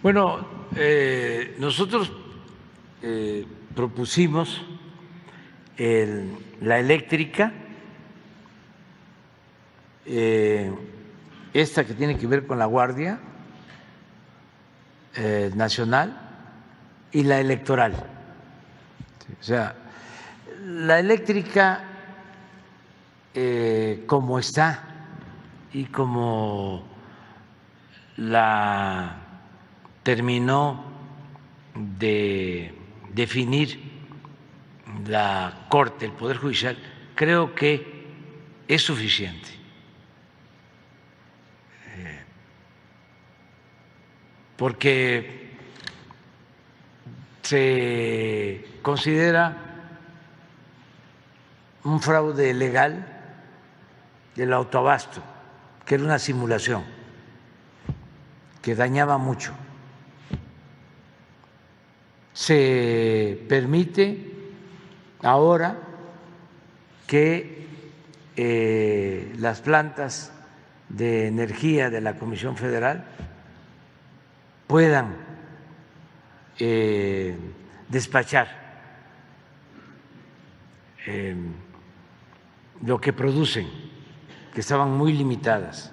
Bueno, nosotros propusimos la eléctrica, esta que tiene que ver con la Guardia Nacional, y la electoral. O sea, la eléctrica, como está y como la terminó de definir la Corte, el Poder Judicial, creo que es suficiente. Porque se considera un fraude legal del autoabasto, que era una simulación, que dañaba mucho. Se permite ahora que las plantas de energía de la Comisión Federal puedan despachar lo que producen, que estaban muy limitadas.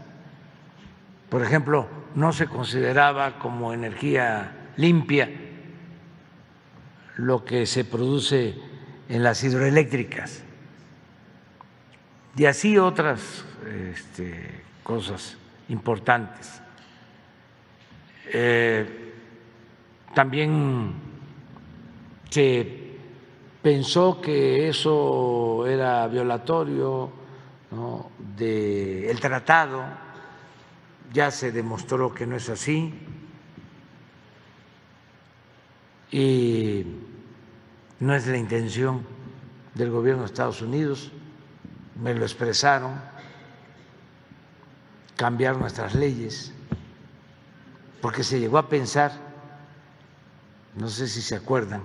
Por ejemplo, no se consideraba como energía limpia lo que se produce en las hidroeléctricas y así otras cosas importantes. También se pensó que eso era violatorio, ¿no?, del tratado. Ya se demostró que no es así y no es la intención del gobierno de Estados Unidos, me lo expresaron, cambiar nuestras leyes, porque se llegó a pensar, no sé si se acuerdan,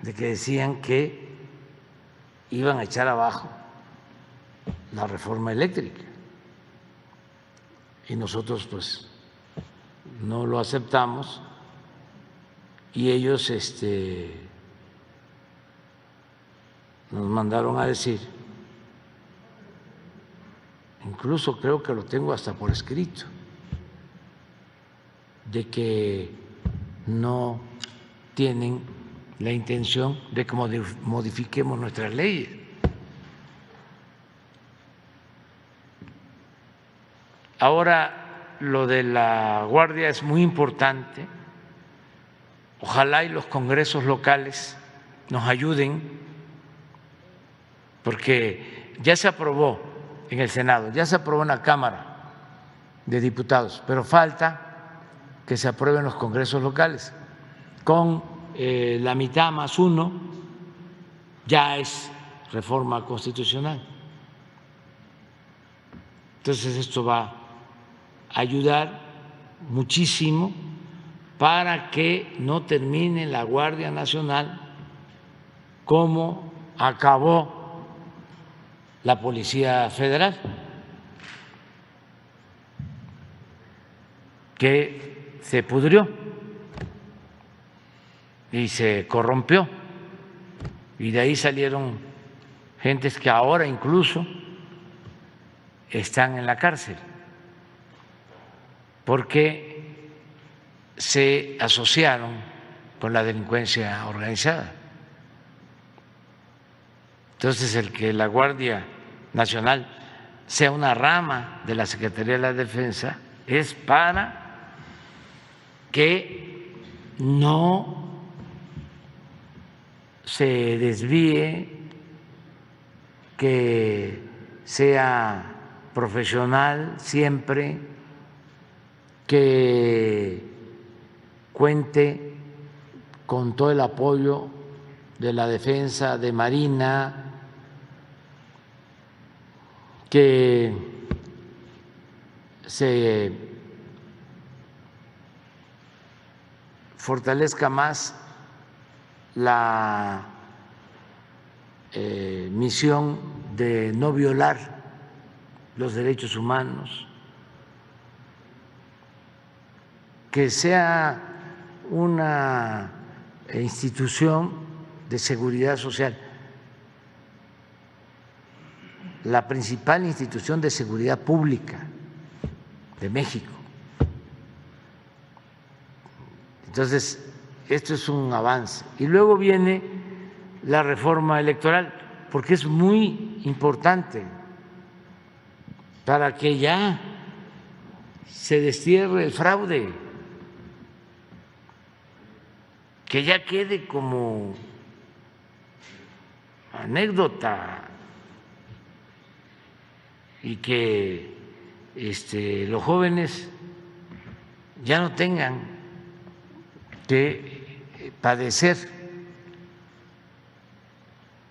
de que decían que iban a echar abajo la reforma eléctrica y nosotros pues no lo aceptamos y ellos nos mandaron a decir, incluso creo que lo tengo hasta por escrito, de que no tienen la intención de que modifiquemos nuestras leyes. Ahora, lo de la Guardia es muy importante. Ojalá y los congresos locales nos ayuden, porque ya se aprobó en el Senado, ya se aprobó en la Cámara de Diputados, pero falta que se aprueben los congresos locales. Con la mitad más uno ya es reforma constitucional. Entonces esto va a ayudar muchísimo para que no termine la Guardia Nacional como acabó la Policía Federal, que se pudrió y se corrompió, y de ahí salieron gentes que ahora incluso están en la cárcel porque se asociaron con la delincuencia organizada. Entonces, el que la Guardia Nacional sea una rama de la Secretaría de la Defensa es para que no se desvíe, que sea profesional siempre, que cuente con todo el apoyo de la Defensa, de Marina, que se fortalezca más la misión de no violar los derechos humanos, que sea una institución de seguridad social, la principal institución de seguridad pública de México. Entonces, esto es un avance. Y luego viene la reforma electoral, porque es muy importante para que ya se destierre el fraude, que ya quede como anécdota y que los jóvenes ya no tengan que padecer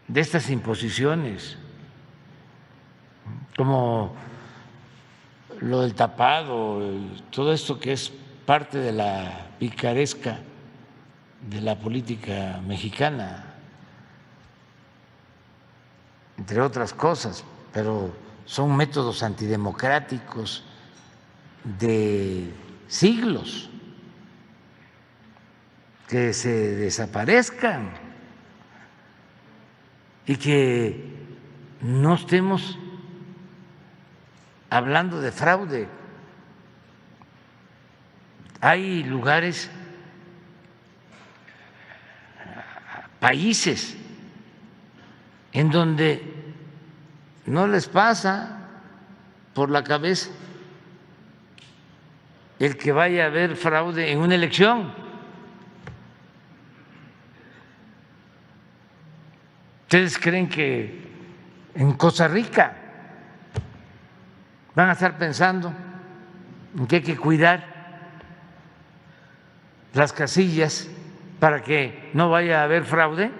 de estas imposiciones, como lo del tapado, todo esto que es parte de la picaresca de la política mexicana, entre otras cosas, pero son métodos antidemocráticos de siglos. Que se desaparezcan y que no estemos hablando de fraude. Hay lugares, países en donde no les pasa por la cabeza el que vaya a haber fraude en una elección. ¿Ustedes creen que en Costa Rica van a estar pensando en que hay que cuidar las casillas para que no vaya a haber fraude?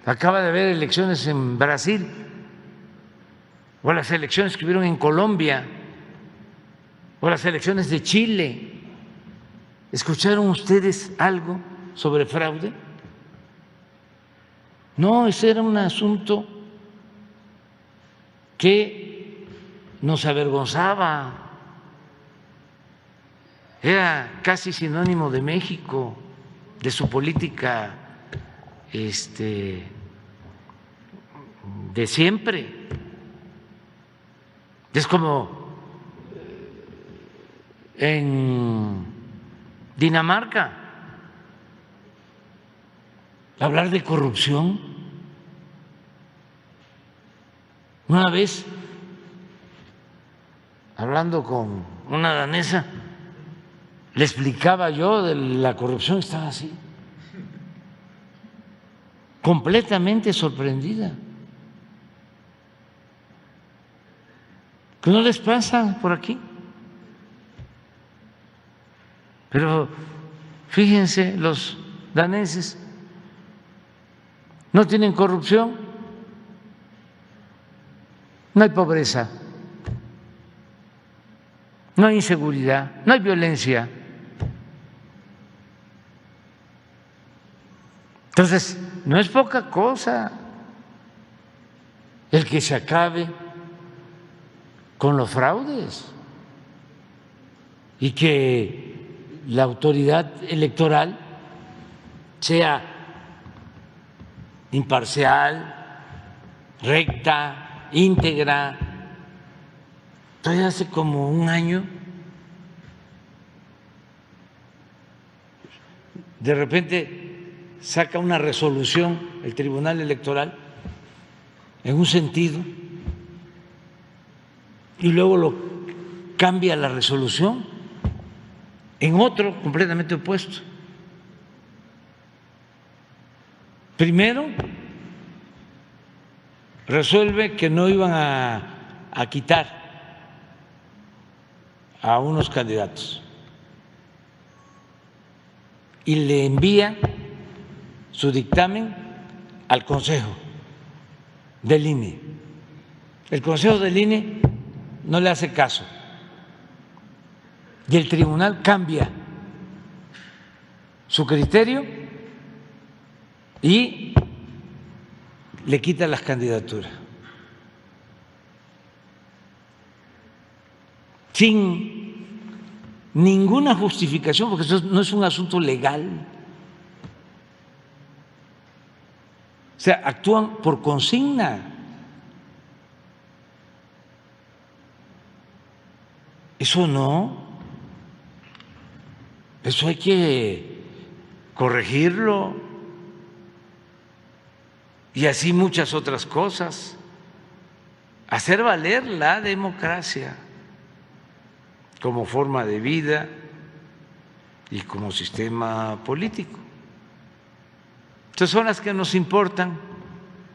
Acaba de haber elecciones en Brasil, o las elecciones que hubieron en Colombia, o las elecciones de Chile. ¿Escucharon ustedes algo sobre fraude? No, ese era un asunto que nos avergonzaba, era casi sinónimo de México, de su política de siempre. Es como en Dinamarca. Hablar de corrupción. Una vez, hablando con una danesa, le explicaba yo de la corrupción, estaba así, completamente sorprendida. ¿Qué no les pasa por aquí? Pero fíjense, los daneses no tienen corrupción, no hay pobreza, no hay inseguridad, no hay violencia. Entonces, no es poca cosa el que se acabe con los fraudes y que la autoridad electoral sea imparcial, recta, íntegra. Todavía hace como un año, de repente saca una resolución el Tribunal Electoral en un sentido y luego lo cambia la resolución en otro completamente opuesto. Primero, resuelve que no iban a quitar a unos candidatos y le envía su dictamen al Consejo del INE. El Consejo del INE no le hace caso y el tribunal cambia su criterio y le quita las candidaturas sin ninguna justificación, porque eso no es un asunto legal. O sea, actúan por consigna. Eso no, eso hay que corregirlo. Y así muchas otras cosas. Hacer valer la democracia como forma de vida y como sistema político. Estas son las que nos importan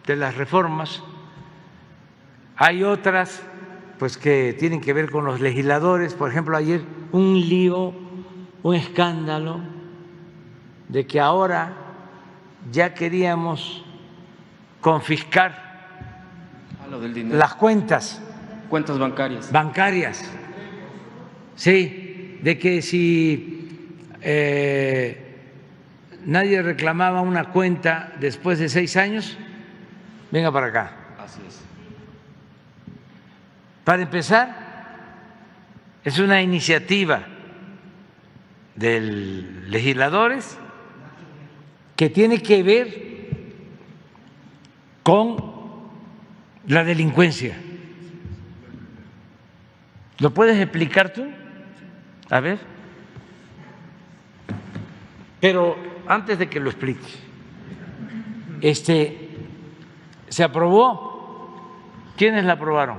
de las reformas. Hay otras pues que tienen que ver con los legisladores. Por ejemplo, ayer un lío, un escándalo de que ahora ya queríamos confiscar lo del dinero. las cuentas Bancarias. Sí, de que si nadie reclamaba una cuenta después de 6 años, venga para acá. Así es. Para empezar, es una iniciativa de legisladores que tiene que ver con la delincuencia. ¿Lo puedes explicar tú? A ver. Pero antes de que lo explique, se aprobó. ¿Quiénes la aprobaron?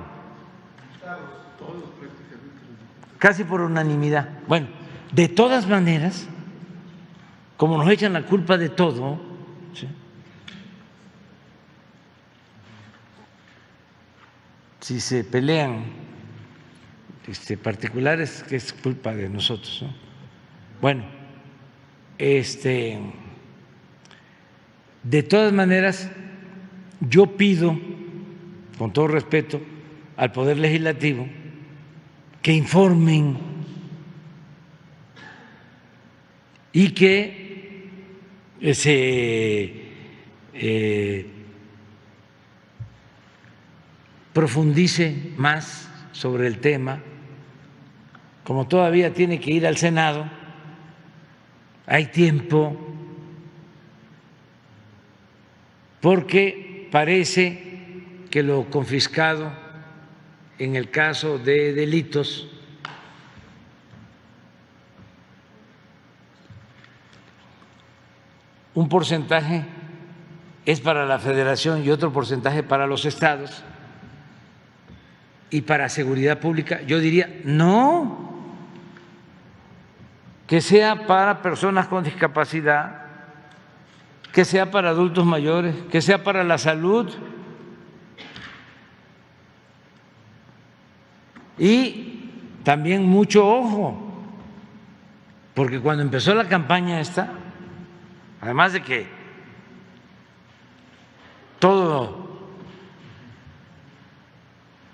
Casi por unanimidad. Bueno, de todas maneras, como nos echan la culpa de todo, ¿sí? Si se pelean particulares, que es culpa de nosotros, ¿no? Bueno, de todas maneras, yo pido, con todo respeto, al Poder Legislativo que informen y que se profundice más sobre el tema. Como todavía tiene que ir al Senado, hay tiempo, porque parece que lo confiscado en el caso de delitos un porcentaje es para la Federación y otro porcentaje para los estados y para seguridad pública. Yo diría, no, que sea para personas con discapacidad, que sea para adultos mayores, que sea para la salud. Y también mucho ojo, porque cuando empezó la campaña esta, además de que todo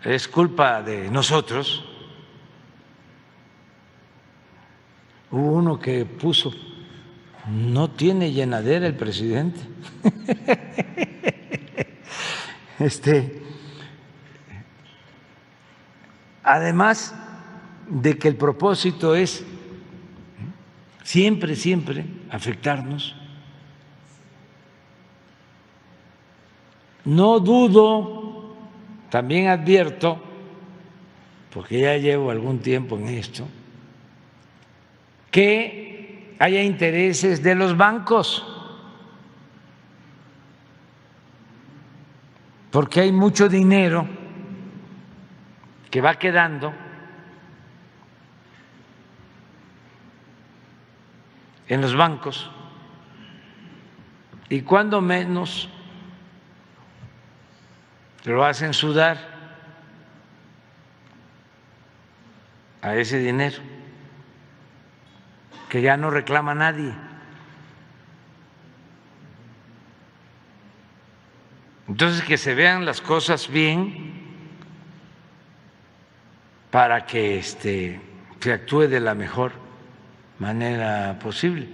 es culpa de nosotros, hubo uno que puso, no tiene llenadera el presidente. Además de que el propósito es siempre afectarnos, no dudo, también advierto, porque ya llevo algún tiempo en esto, que haya intereses de los bancos, porque hay mucho dinero que va quedando en los bancos y cuando menos lo hacen sudar a ese dinero que ya no reclama nadie. Entonces, que se vean las cosas bien para que se actúe de la mejor manera posible.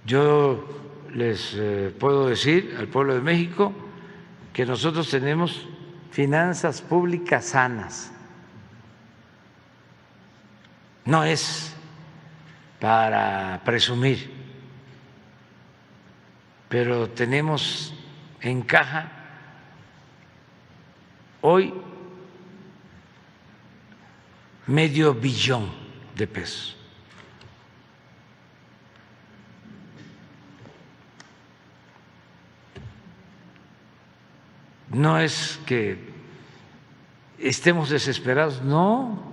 Yo les puedo decir al pueblo de México que nosotros tenemos finanzas públicas sanas. no es para presumir, pero tenemos en caja hoy medio billón de pesos. No es que estemos desesperados, no.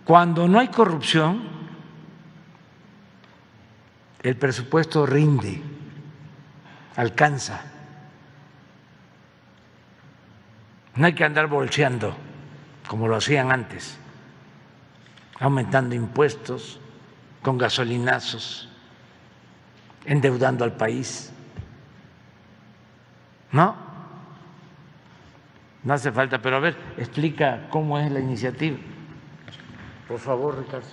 Cuando no hay corrupción, el presupuesto rinde, alcanza. No hay que andar bolseando como lo hacían antes, aumentando impuestos con gasolinazos, endeudando al país. No, no hace falta, pero a ver, explica cómo es la iniciativa. Por favor, Ricardo.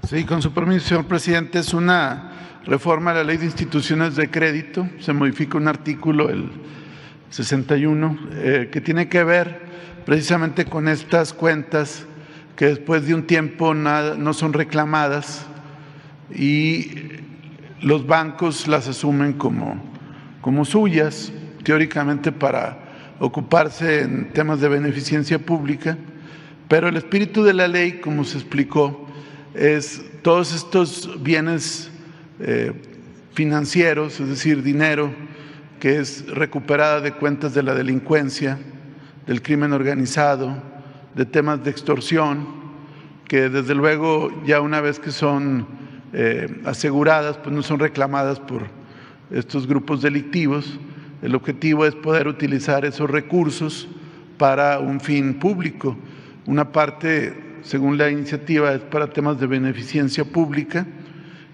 Sí, con su permiso, señor presidente, es una reforma a la Ley de Instituciones de Crédito. Se modifica un artículo, el 61, que tiene que ver precisamente con estas cuentas que después de un tiempo no son reclamadas y los bancos las asumen como suyas, teóricamente para ocuparse en temas de beneficencia pública, pero el espíritu de la ley, como se explicó, es todos estos bienes financieros, es decir, dinero que es recuperada de cuentas de la delincuencia, del crimen organizado, de temas de extorsión, que desde luego ya una vez que son aseguradas, pues no son reclamadas por estos grupos delictivos. El objetivo es poder utilizar esos recursos para un fin público. Una parte, según la iniciativa, es para temas de beneficencia pública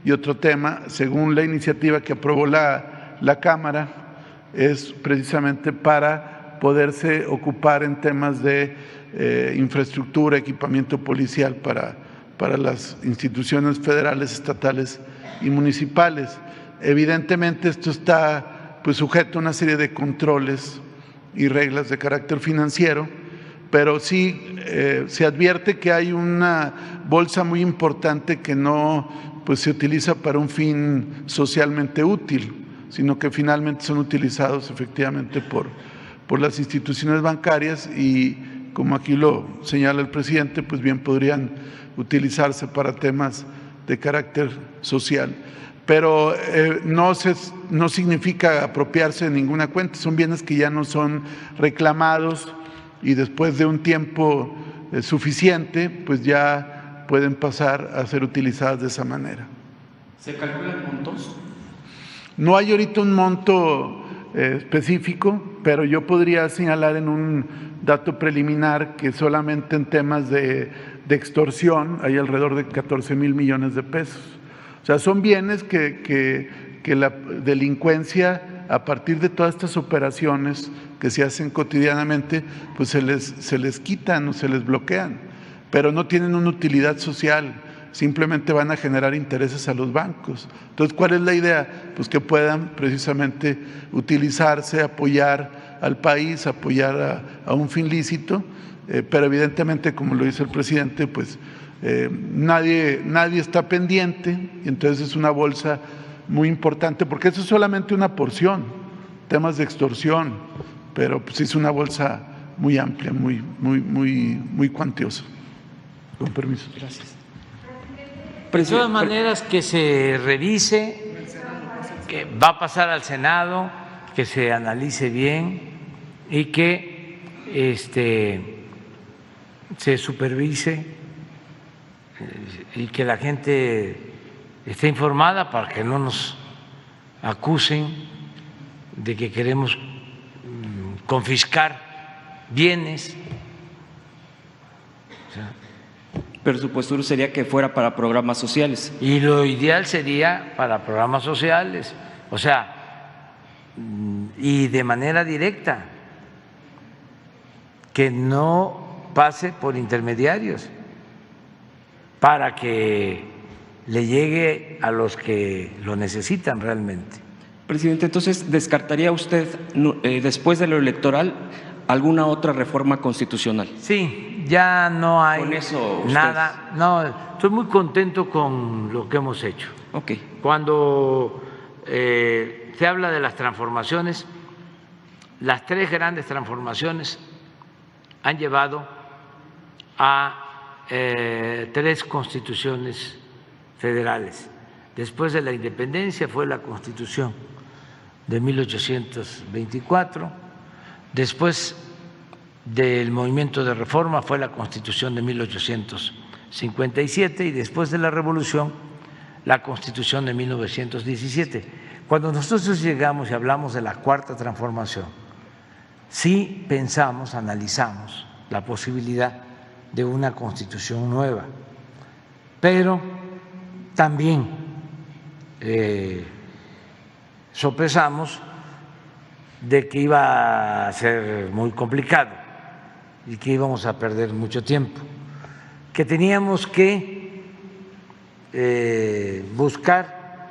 y otro tema, según la iniciativa que aprobó la Cámara, es precisamente para poderse ocupar en temas de infraestructura, equipamiento policial para las instituciones federales, estatales y municipales. Evidentemente esto está pues sujeto a una serie de controles y reglas de carácter financiero, pero sí se advierte que hay una bolsa muy importante que no pues se utiliza para un fin socialmente útil, sino que finalmente son utilizados efectivamente por las instituciones bancarias y, como aquí lo señala el presidente, pues bien podrían utilizarse para temas de carácter social. Pero no significa apropiarse de ninguna cuenta, son bienes que ya no son reclamados y después de un tiempo suficiente, pues ya pueden pasar a ser utilizadas de esa manera. ¿Se calculan montos? No hay ahorita un monto específico, pero yo podría señalar en un dato preliminar que solamente en temas de extorsión hay alrededor de 14,000 millones de pesos. O sea, son bienes que la delincuencia, a partir de todas estas operaciones que se hacen cotidianamente, pues se les quitan o se les bloquean, pero no tienen una utilidad social, simplemente van a generar intereses a los bancos. Entonces, ¿cuál es la idea? Pues que puedan precisamente utilizarse, apoyar al país, apoyar a un fin lícito, pero evidentemente, como lo dice el presidente, pues nadie está pendiente, y entonces es una bolsa muy importante, porque eso es solamente una porción, temas de extorsión, pero pues es una bolsa muy amplia, muy cuantiosa. Con permiso. Gracias. De todas maneras, que se revise, que va a pasar al Senado, que se analice bien y que se supervise y que la gente esté informada para que no nos acusen de que queremos confiscar bienes. Pero su postura sería que fuera para programas sociales. Y lo ideal sería para programas sociales, o sea, y de manera directa, que no pase por intermediarios, para que le llegue a los que lo necesitan realmente. Presidente, entonces, ¿descartaría usted, después de lo electoral, alguna otra reforma constitucional? Sí, ya no hay Con eso nada. No, estoy muy contento con lo que hemos hecho. Ok. Cuando se habla de las transformaciones, las 3 grandes transformaciones han llevado a 3 constituciones federales. Después de la independencia fue la Constitución de 1824, después del movimiento de reforma fue la Constitución de 1857 y después de la Revolución la Constitución de 1917. Cuando nosotros llegamos y hablamos de la 4ª transformación, sí pensamos, analizamos la posibilidad de una Constitución nueva, pero también sopesamos de que iba a ser muy complicado y que íbamos a perder mucho tiempo, que teníamos que buscar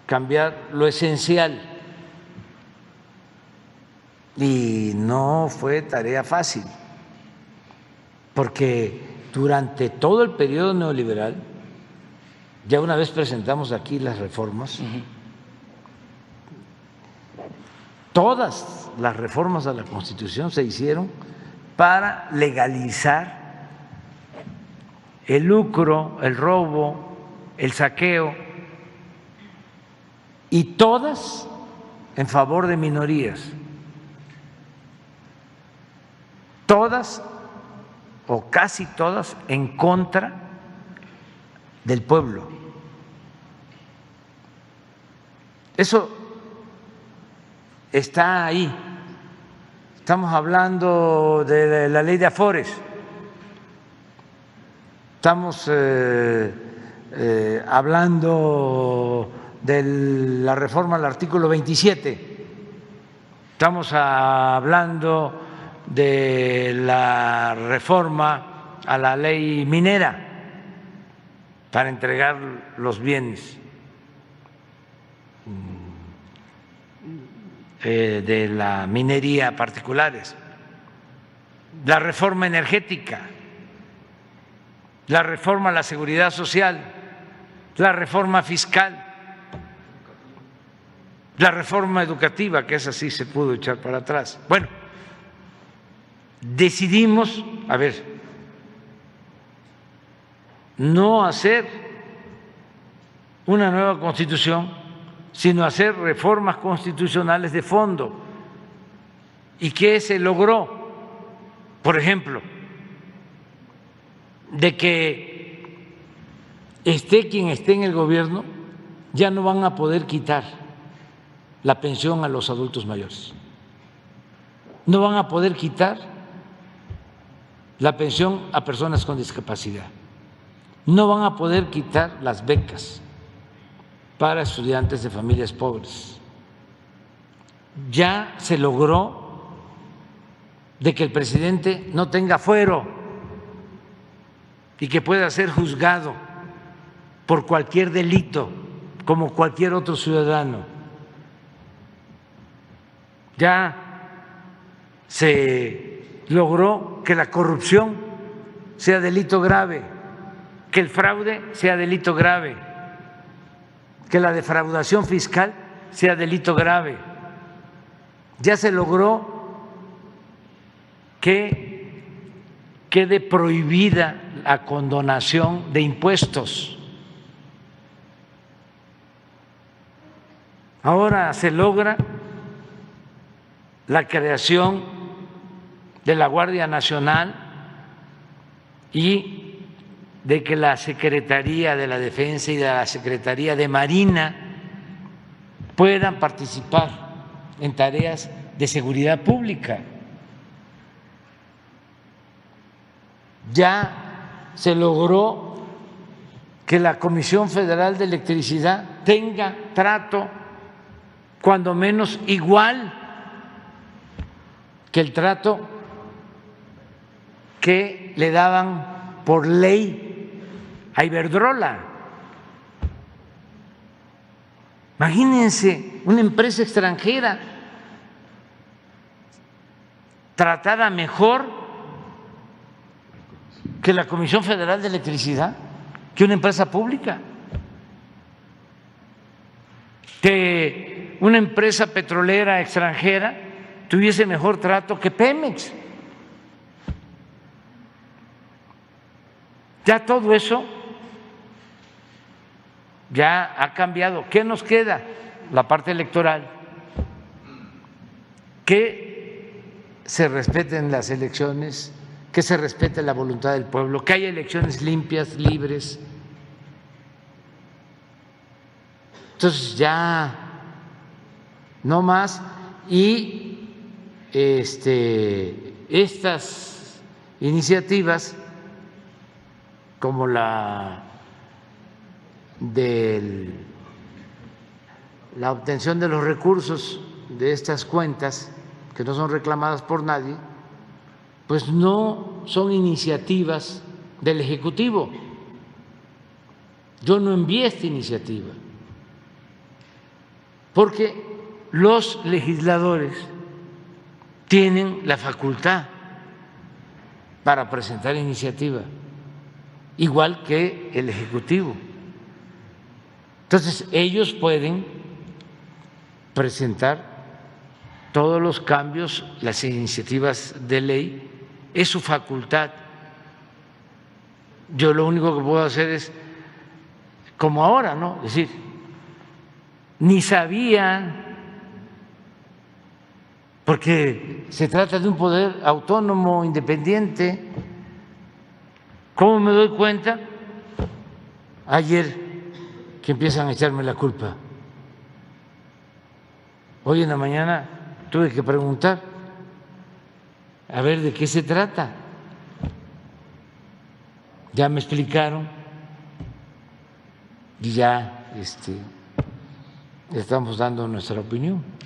cambiar lo esencial y no fue tarea fácil, porque durante todo el periodo neoliberal, ya una vez presentamos aquí las reformas, todas las reformas a la Constitución se hicieron para legalizar el lucro, el robo, el saqueo, y todas en favor de minorías, todas o casi todas en contra del pueblo. Eso está ahí. Estamos hablando de la ley de Afores, estamos hablando de la reforma al artículo 27, estamos hablando de la reforma a la ley minera para entregar los bienes de la minería particulares, la reforma energética, la reforma a la seguridad social, la reforma fiscal, la reforma educativa, que esa sí se pudo echar para atrás. Bueno, decidimos, no hacer una nueva Constitución, sino hacer reformas constitucionales de fondo. ¿Y qué se logró? Por ejemplo, de que esté quien esté en el gobierno, ya no van a poder quitar la pensión a los adultos mayores, no van a poder quitar la pensión a personas con discapacidad, no van a poder quitar las becas para estudiantes de familias pobres. Ya se logró de que el presidente no tenga fuero y que pueda ser juzgado por cualquier delito como cualquier otro ciudadano. Ya se logró que la corrupción sea delito grave, que el fraude sea delito grave, que la defraudación fiscal sea delito grave. Ya se logró que quede prohibida la condonación de impuestos. Ahora se logra la creación de la Guardia Nacional y de que la Secretaría de la Defensa y la Secretaría de Marina puedan participar en tareas de seguridad pública. Ya se logró que la Comisión Federal de Electricidad tenga trato cuando menos igual que el trato que le daban por ley a Iberdrola. Imagínense una empresa extranjera tratada mejor que la Comisión Federal de Electricidad, que una empresa pública, que una empresa petrolera extranjera tuviese mejor trato que Pemex. Ya todo eso ya ha cambiado. ¿Qué nos queda? La parte electoral. Que se respeten las elecciones, que se respete la voluntad del pueblo, que haya elecciones limpias, libres. Entonces ya no más. Y estas iniciativas como la de la obtención de los recursos de estas cuentas que no son reclamadas por nadie, pues no son iniciativas del Ejecutivo. Yo no envié esta iniciativa porque los legisladores tienen la facultad para presentar iniciativa, igual que el Ejecutivo. Entonces, ellos pueden presentar todos los cambios, las iniciativas de ley, es su facultad. Yo lo único que puedo hacer es, como ahora, ¿no? Es decir, ni sabían, porque se trata de un poder autónomo, independiente. ¿Cómo me doy cuenta? Ayer que empiezan a echarme la culpa. Hoy en la mañana tuve que preguntar a ver de qué se trata. Ya me explicaron y ya estamos dando nuestra opinión.